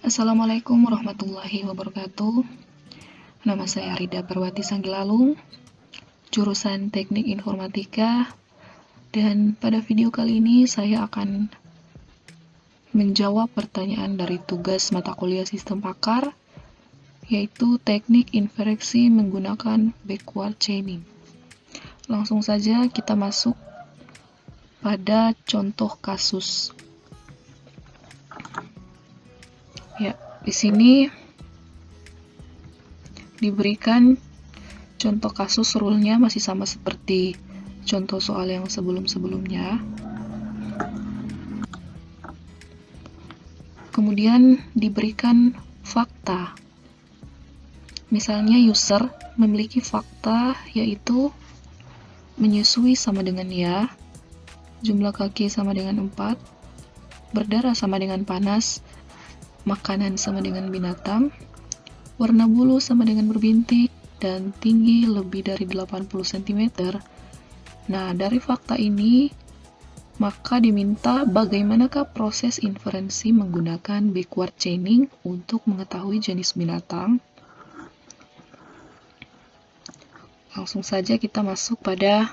Assalamualaikum warahmatullahi wabarakatuh. Nama saya Rida Perwati Sanggilalung, jurusan Teknik Informatika, dan pada video kali ini saya akan menjawab pertanyaan dari tugas mata kuliah Sistem Pakar, yaitu teknik inversi menggunakan backward chaining. Langsung saja kita masuk pada contoh kasus. Ya, di sini diberikan contoh kasus rule-nya masih sama seperti contoh soal yang sebelum-sebelumnya. Kemudian diberikan fakta. Misalnya user memiliki fakta yaitu menyusui sama dengan ya, jumlah kaki sama dengan 4, berdarah sama dengan panas, makanan sama dengan binatang, warna bulu sama dengan berbintik, dan tinggi lebih dari 80 cm. Nah, dari fakta ini, maka diminta bagaimanakah proses inferensi menggunakan backward chaining untuk mengetahui jenis binatang. Langsung saja kita masuk pada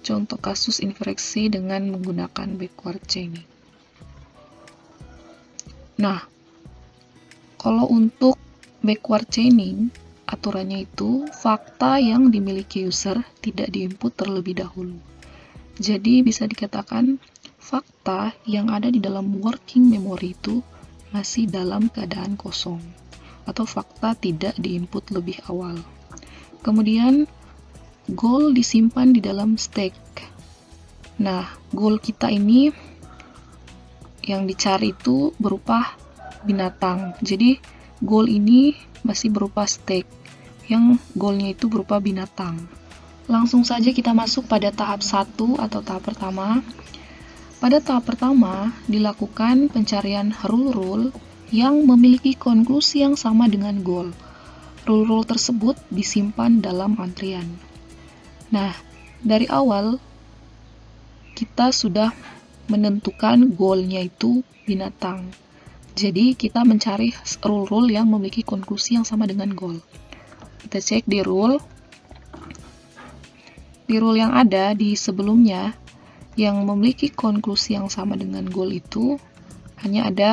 contoh kasus inversi dengan menggunakan backward chaining. Nah, kalau untuk backward chaining, aturannya itu fakta yang dimiliki user tidak diinput terlebih dahulu. Jadi bisa dikatakan fakta yang ada di dalam working memory itu masih dalam keadaan kosong, atau fakta tidak diinput lebih awal. Kemudian goal disimpan di dalam stack. Nah, goal kita ini yang dicari itu berupa binatang. Jadi goal ini masih berupa stack, yang goalnya itu berupa binatang. Langsung saja kita masuk pada tahap 1 atau tahap pertama. Pada tahap pertama dilakukan pencarian rule-rule yang memiliki konklusi yang sama dengan goal. Rule-rule tersebut disimpan dalam antrian. Nah, dari awal kita sudah menentukan goalnya itu binatang. Jadi kita mencari rule-rule yang memiliki konklusi yang sama dengan goal. Kita cek di rule. Di rule yang ada di sebelumnya yang memiliki konklusi yang sama dengan goal itu hanya ada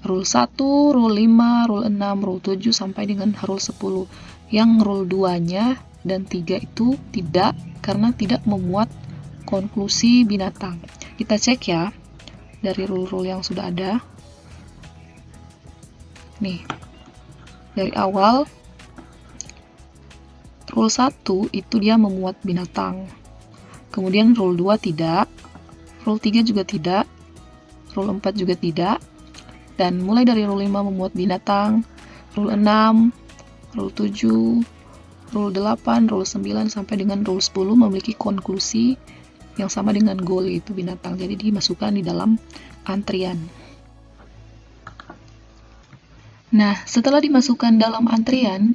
rule 1, rule 5, rule 6, rule 7 sampai dengan rule 10. Yang rule 2-nya dan 3 itu tidak, karena tidak memuat konklusi binatang. Kita cek ya dari rule-rule yang sudah ada. Nih, dari awal rule 1 itu dia memuat binatang. Kemudian rule 2 tidak, rule 3 juga tidak, rule 4 juga tidak, dan mulai dari rule 5 memuat binatang, rule 6, rule 7, rule 8, rule 9 sampai dengan rule 10 memiliki konklusi yang sama dengan goal, yaitu binatang. Jadi dimasukkan di dalam antrian. Nah, setelah dimasukkan dalam antrian,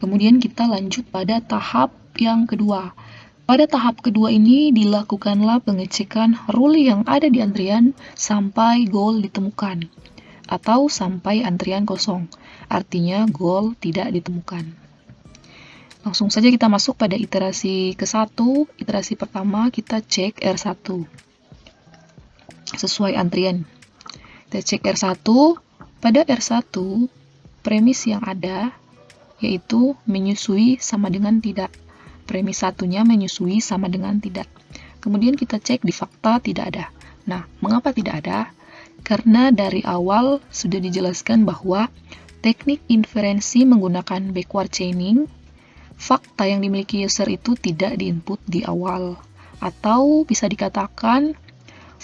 kemudian kita lanjut pada tahap yang kedua. Pada tahap kedua ini dilakukanlah pengecekan rule yang ada di antrian sampai goal ditemukan, atau sampai antrian kosong. Artinya goal tidak ditemukan. Langsung saja kita masuk pada iterasi ke-1. Iterasi pertama kita cek R1 sesuai antrian. Kita cek R1. Pada R1 premis yang ada yaitu menyusui sama dengan tidak. Premis satunya menyusui sama dengan tidak. Kemudian kita cek di fakta tidak ada. Nah, mengapa tidak ada? Karena dari awal sudah dijelaskan bahwa teknik inferensi menggunakan backward chaining, fakta yang dimiliki user itu tidak diinput di awal. Atau bisa dikatakan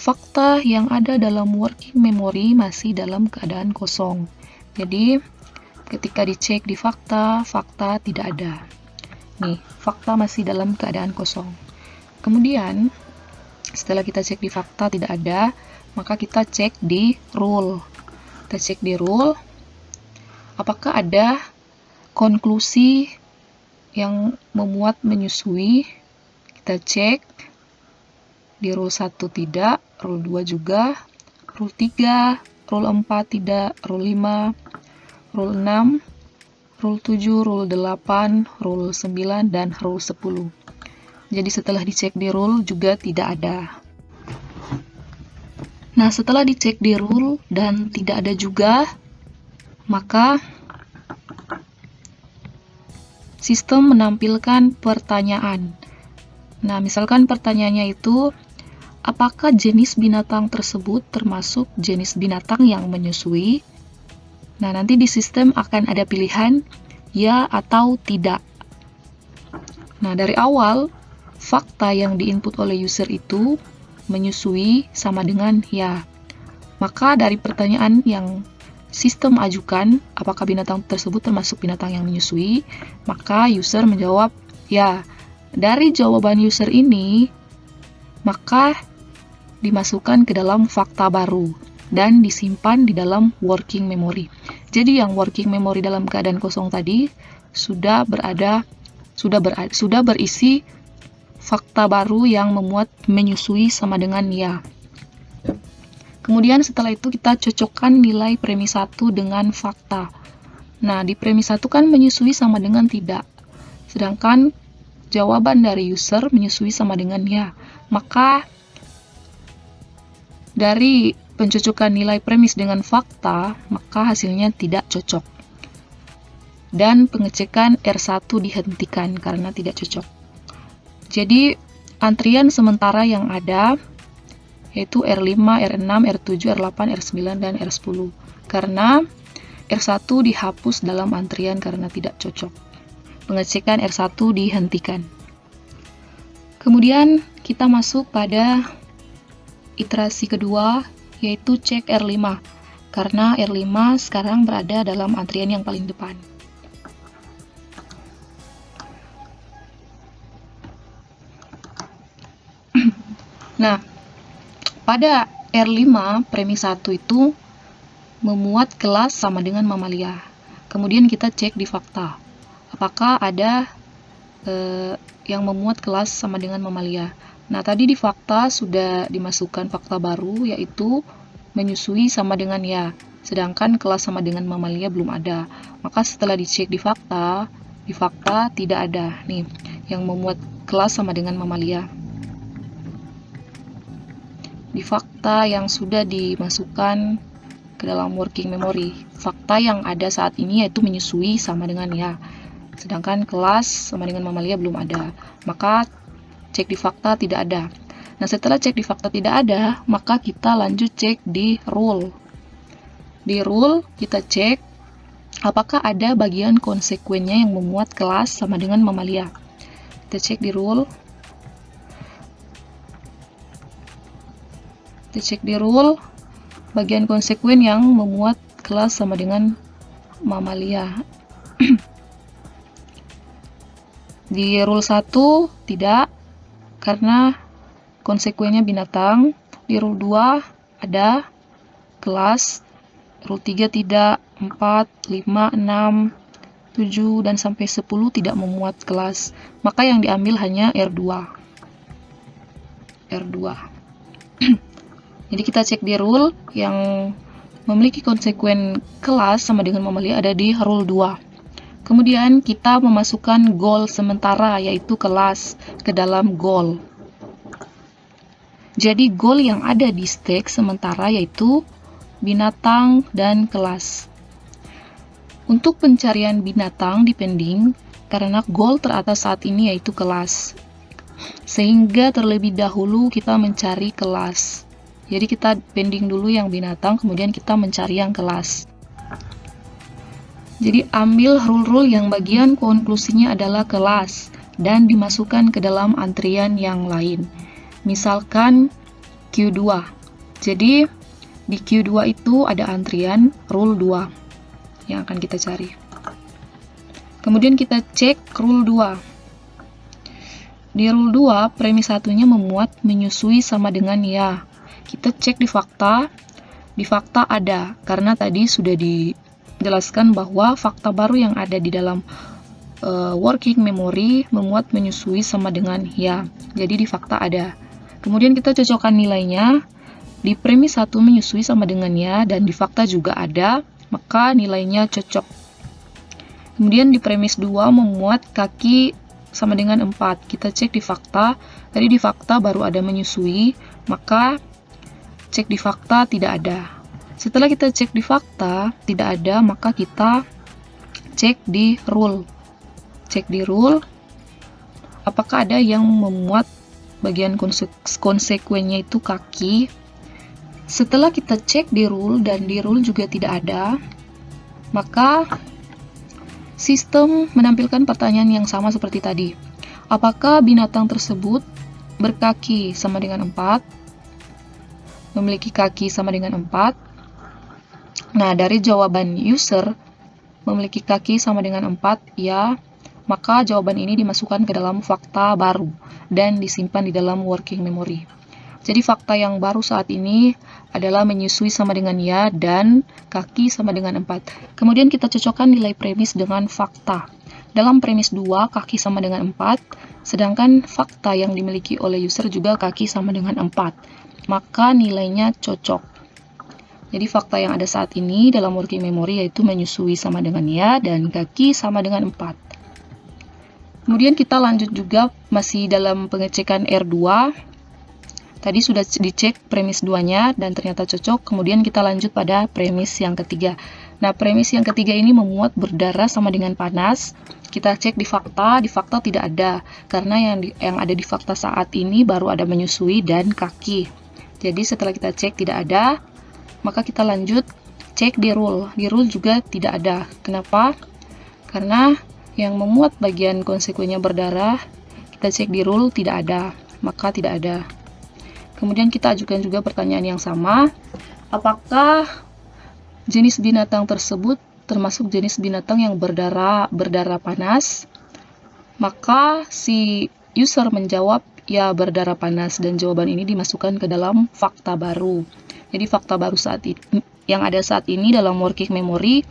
fakta yang ada dalam working memory masih dalam keadaan kosong. Jadi ketika dicek di fakta, fakta tidak ada. Nih, fakta masih dalam keadaan kosong. Kemudian setelah kita cek di fakta tidak ada, maka kita cek di rule. Kita cek di rule, apakah ada konklusi yang memuat menyusui. Kita cek di rule 1 tidak, rule 2 juga, rule 3, rule 4 tidak, rule 5, rule 6, rule 7, rule 8, rule 9, dan rule 10. Jadi setelah dicek di rule juga tidak ada. Nah, setelah dicek di rule dan tidak ada juga, maka sistem menampilkan pertanyaan. Nah, misalkan pertanyaannya itu, apakah jenis binatang tersebut termasuk jenis binatang yang menyusui? Nah, nanti di sistem akan ada pilihan ya atau tidak. Nah, dari awal, fakta yang diinput oleh user itu menyusui sama dengan ya. Maka dari pertanyaan yang sistem ajukan, apakah binatang tersebut termasuk binatang yang menyusui, maka user menjawab ya. Dari jawaban user ini, maka dimasukkan ke dalam fakta baru dan disimpan di dalam working memory. Jadi yang working memory dalam keadaan kosong tadi sudah berisi fakta baru yang memuat menyusui sama dengan ya. Kemudian setelah itu kita cocokkan nilai premis 1 dengan fakta. Nah, di premis 1 kan menyusui sama dengan tidak. Sedangkan jawaban dari user menyusui sama dengan ya. Maka dari pencocokan nilai premis dengan fakta, maka hasilnya tidak cocok. Dan pengecekan R1 dihentikan karena tidak cocok. Jadi, antrian sementara yang ada yaitu R5, R6, R7, R8, R9, dan R10. Karena R1 dihapus dalam antrian karena tidak cocok. Pengecekan R1 dihentikan. Kemudian kita masuk pada iterasi kedua, yaitu cek R5. Karena R5 sekarang berada dalam antrian yang paling depan. Nah, pada R5 premis 1 itu memuat kelas sama dengan mamalia. Kemudian kita cek di fakta. Apakah ada yang memuat kelas sama dengan mamalia. Nah, tadi di fakta sudah dimasukkan fakta baru, yaitu menyusui sama dengan ya. Sedangkan kelas sama dengan mamalia belum ada. Maka setelah dicek di fakta tidak ada nih yang memuat kelas sama dengan mamalia. Di fakta yang sudah dimasukkan ke dalam working memory, fakta yang ada saat ini yaitu menyusui sama dengan ya. Sedangkan kelas sama dengan mamalia belum ada. Maka cek di fakta tidak ada. Nah, setelah cek di fakta tidak ada, maka kita lanjut cek di rule. Di rule kita cek apakah ada bagian konsekuennya yang memuat kelas sama dengan mamalia. Kita cek di rule. Kita cek di rule bagian konsekuen yang memuat kelas sama dengan mamalia. Di rule 1 tidak, karena konsekuennya binatang. Di rule 2 ada kelas. Rule 3 tidak, 4, 5, 6, 7, dan sampai 10 tidak memuat kelas. Maka yang diambil hanya R2. Jadi kita cek di rule yang memiliki konsekuen kelas sama dengan mamalia ada di rule 2. Kemudian kita memasukkan goal sementara yaitu kelas ke dalam goal. Jadi goal yang ada di stack sementara yaitu binatang dan kelas. Untuk pencarian binatang dipending karena goal teratas saat ini yaitu kelas. Sehingga terlebih dahulu kita mencari kelas. Jadi kita pending dulu yang binatang, kemudian kita mencari yang kelas. Jadi ambil rule-rule yang bagian konklusinya adalah kelas dan dimasukkan ke dalam antrian yang lain. Misalkan Q2. Jadi di Q2 itu ada antrian rule 2 yang akan kita cari. Kemudian kita cek rule 2. Di rule 2, premis satunya memuat menyusui sama dengan ya. Kita cek di fakta ada, karena tadi sudah dijelaskan bahwa fakta baru yang ada di dalam working memory memuat menyusui sama dengan ya. Jadi di fakta ada. Kemudian kita cocokkan nilainya. di premis 1 menyusui sama dengan ya, dan di fakta juga ada, maka nilainya cocok. Kemudian di premis 2 memuat kaki sama dengan 4. Kita cek di fakta, tadi di fakta baru ada menyusui, maka cek di fakta tidak ada. Setelah kita cek di fakta tidak ada, maka kita cek di rule. Cek di rule, apakah ada yang memuat bagian konsekuennya itu kaki. Setelah kita cek di rule dan di rule juga tidak ada, maka sistem menampilkan pertanyaan yang sama seperti tadi. Apakah binatang tersebut berkaki sama dengan 4? Memiliki kaki sama dengan 4? Nah, dari jawaban user memiliki kaki sama dengan 4, ya, maka jawaban ini dimasukkan ke dalam fakta baru dan disimpan di dalam working memory. Jadi fakta yang baru saat ini adalah menyusui sama dengan ya dan kaki sama dengan 4. Kemudian kita cocokkan nilai premis dengan fakta. Dalam premis 2, kaki sama dengan 4, sedangkan fakta yang dimiliki oleh user juga kaki sama dengan 4. Maka nilainya cocok. Jadi fakta yang ada saat ini dalam working memory yaitu menyusui sama dengan ya dan kaki sama dengan 4. Kemudian kita lanjut juga masih dalam pengecekan R2. Tadi sudah dicek premis 2-nya dan ternyata cocok. Kemudian kita lanjut pada premis yang ketiga. Nah, premis yang ketiga ini memuat berdarah sama dengan panas. Kita cek di fakta tidak ada. Karena yang ada di fakta saat ini baru ada menyusui dan kaki. Jadi setelah kita cek tidak ada, maka kita lanjut cek di rule. Di rule juga tidak ada. Kenapa? Karena yang memuat bagian konsekuennya berdarah, kita cek di rule tidak ada, maka tidak ada. Kemudian kita ajukan juga pertanyaan yang sama. Apakah jenis binatang tersebut termasuk jenis binatang yang berdarah panas? Maka si user menjawab ya berdarah panas dan jawaban ini dimasukkan ke dalam fakta baru. Jadi fakta baru yang ada saat ini dalam working memory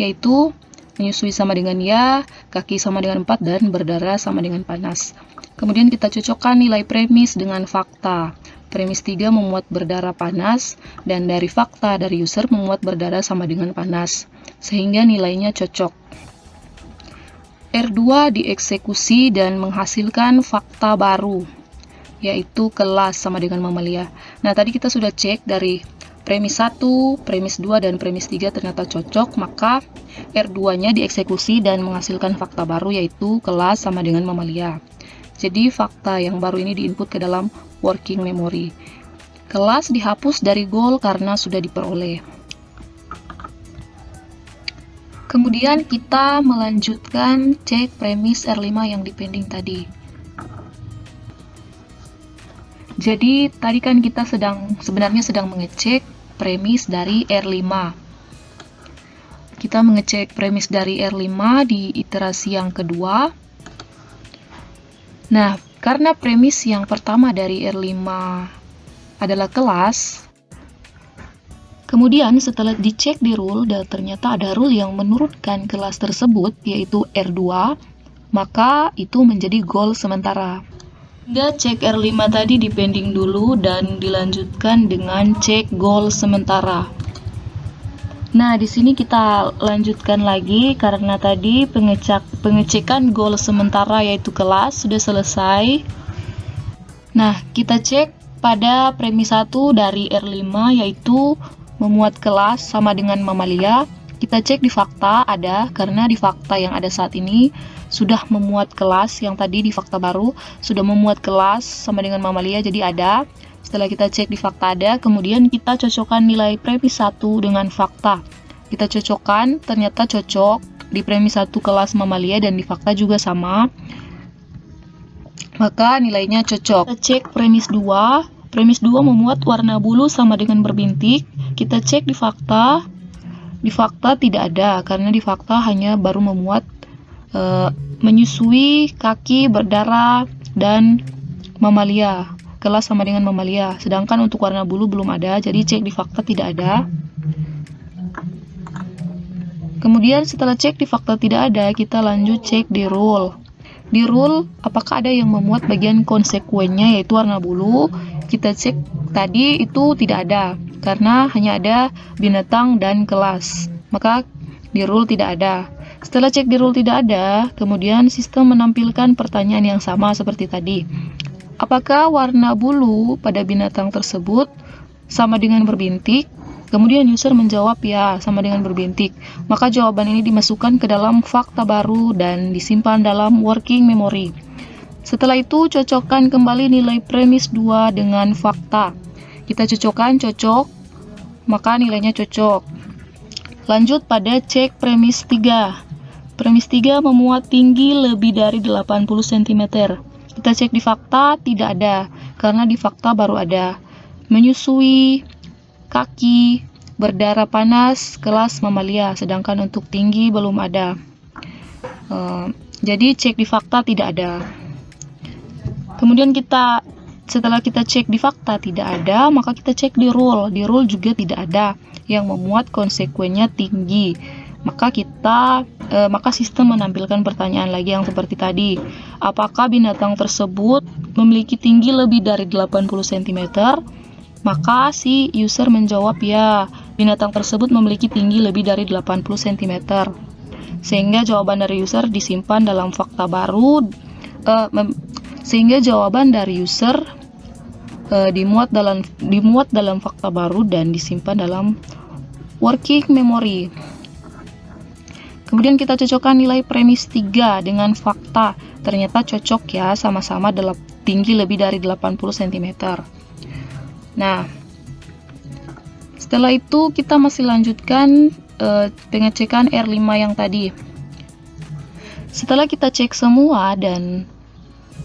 yaitu menyusui sama dengan ya, kaki sama dengan 4, dan berdarah sama dengan panas. Kemudian kita cocokkan nilai premis dengan fakta. Premis 3 memuat berdarah panas, dan dari fakta dari user memuat berdarah sama dengan panas. Sehingga nilainya cocok. R2 dieksekusi dan menghasilkan fakta baru, yaitu kelas sama dengan mamalia. Nah, tadi kita sudah cek dari premis 1, premis 2, dan premis 3 ternyata cocok, maka R2-nya dieksekusi dan menghasilkan fakta baru yaitu kelas sama dengan mamalia. Jadi fakta yang baru ini diinput ke dalam working memory. Kelas dihapus dari goal karena sudah diperoleh. Kemudian kita melanjutkan cek premis R5 yang dipending tadi. Jadi tadi kan kita sebenarnya sedang mengecek premis dari R5. Kita mengecek premis dari R5 di iterasi yang kedua. Nah, karena premis yang pertama dari R5 adalah kelas, kemudian setelah dicek di rule dan ternyata ada rule yang menurunkan kelas tersebut yaitu R2, maka itu menjadi goal sementara. Hingga cek R5 tadi dipending dulu dan dilanjutkan dengan cek goal sementara. Nah, di sini kita lanjutkan lagi karena tadi pengecekan goal sementara yaitu kelas sudah selesai. Nah, kita cek pada premis 1 dari R5 yaitu memuat kelas sama dengan mamalia. Kita cek di fakta ada, karena di fakta yang ada saat ini sudah memuat kelas, yang tadi di fakta baru sudah memuat kelas sama dengan mamalia, jadi ada. Setelah kita cek di fakta ada, kemudian kita cocokkan nilai premis 1 dengan fakta. Kita cocokkan, ternyata cocok, di premis 1 kelas mamalia dan di fakta juga sama. Maka nilainya cocok. Kita cek premis 2. Premis 2 memuat warna bulu sama dengan berbintik. Kita cek di fakta. Di fakta tidak ada, karena di fakta hanya baru memuat menyusui, kaki, berdarah, dan mamalia. Kelas sama dengan mamalia. Sedangkan untuk warna bulu belum ada, jadi cek di fakta tidak ada. Kemudian setelah cek di fakta tidak ada, kita lanjut cek di rule. Di rule, apakah ada yang memuat bagian konsekuennya yaitu warna bulu? Kita cek tadi itu tidak ada, karena hanya ada binatang dan kelas. Maka di rule tidak ada. Setelah cek di rule tidak ada, kemudian sistem menampilkan pertanyaan yang sama seperti tadi. Apakah warna bulu pada binatang tersebut sama dengan berbintik? Kemudian user menjawab ya, sama dengan berbintik. Maka jawaban ini dimasukkan ke dalam fakta baru dan disimpan dalam working memory. Setelah itu, cocokkan kembali nilai premis 2 dengan fakta. Kita cocokkan, cocok, maka nilainya cocok. Lanjut pada cek premis 3. Premis 3 memuat tinggi lebih dari 80 cm. Kita cek di fakta, tidak ada, karena di fakta baru ada. Menyusui, kaki, berdarah panas, kelas mamalia, sedangkan untuk tinggi belum ada. Jadi cek di fakta tidak ada. Kemudian setelah kita cek di fakta tidak ada, maka kita cek di rule. Di rule juga tidak ada yang memuat konsekuennya tinggi. Maka sistem menampilkan pertanyaan lagi yang seperti tadi. Apakah binatang tersebut memiliki tinggi lebih dari 80 cm? Maka si user menjawab ya, binatang tersebut memiliki tinggi lebih dari 80 cm. Sehingga jawaban dari user disimpan dalam fakta baru, dimuat dalam fakta baru dan disimpan dalam working memory. Kemudian kita cocokkan nilai premis 3 dengan fakta. Ternyata cocok ya, sama-sama tinggi lebih dari 80 cm. Nah, setelah itu kita masih lanjutkan pengecekan R5 yang tadi. Setelah kita cek semua dan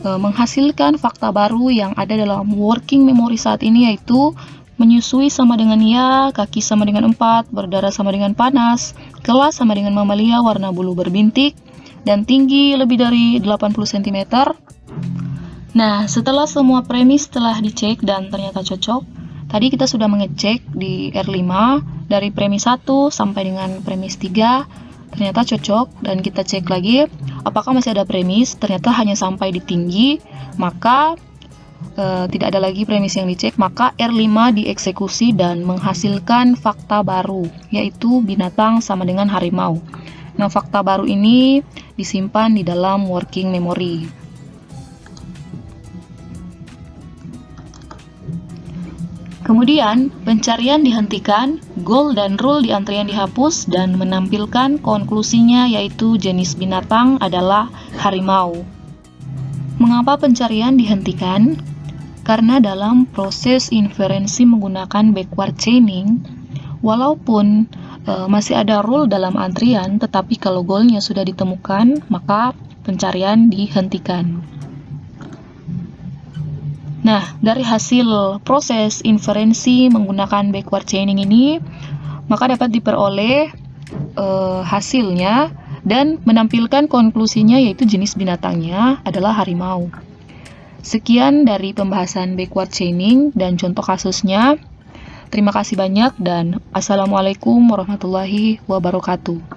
menghasilkan fakta baru yang ada dalam working memory saat ini, yaitu menyusui sama dengan ya, kaki sama dengan 4, berdarah sama dengan panas, kelas sama dengan mamalia, warna bulu berbintik, dan tinggi lebih dari 80 cm. Nah, setelah semua premis telah dicek dan ternyata cocok, tadi kita sudah mengecek di R5 dari premis 1 sampai dengan premis 3, ternyata cocok, dan kita cek lagi apakah masih ada premis, ternyata hanya sampai di tinggi, maka tidak ada lagi premis yang dicek, maka R5 dieksekusi dan menghasilkan fakta baru, yaitu binatang sama dengan harimau. Nah, fakta baru ini disimpan di dalam working memory. Kemudian, pencarian dihentikan, goal dan rule di antrian dihapus, dan menampilkan konklusinya yaitu jenis binatang adalah harimau. Mengapa pencarian dihentikan? Karena dalam proses inferensi menggunakan backward chaining, walaupun masih ada rule dalam antrian, tetapi kalau goalnya sudah ditemukan, maka pencarian dihentikan. Nah, dari hasil proses inferensi menggunakan backward chaining ini, maka dapat diperoleh hasilnya dan menampilkan konklusinya yaitu jenis binatangnya adalah harimau. Sekian dari pembahasan backward chaining dan contoh kasusnya. Terima kasih banyak dan Assalamualaikum warahmatullahi wabarakatuh.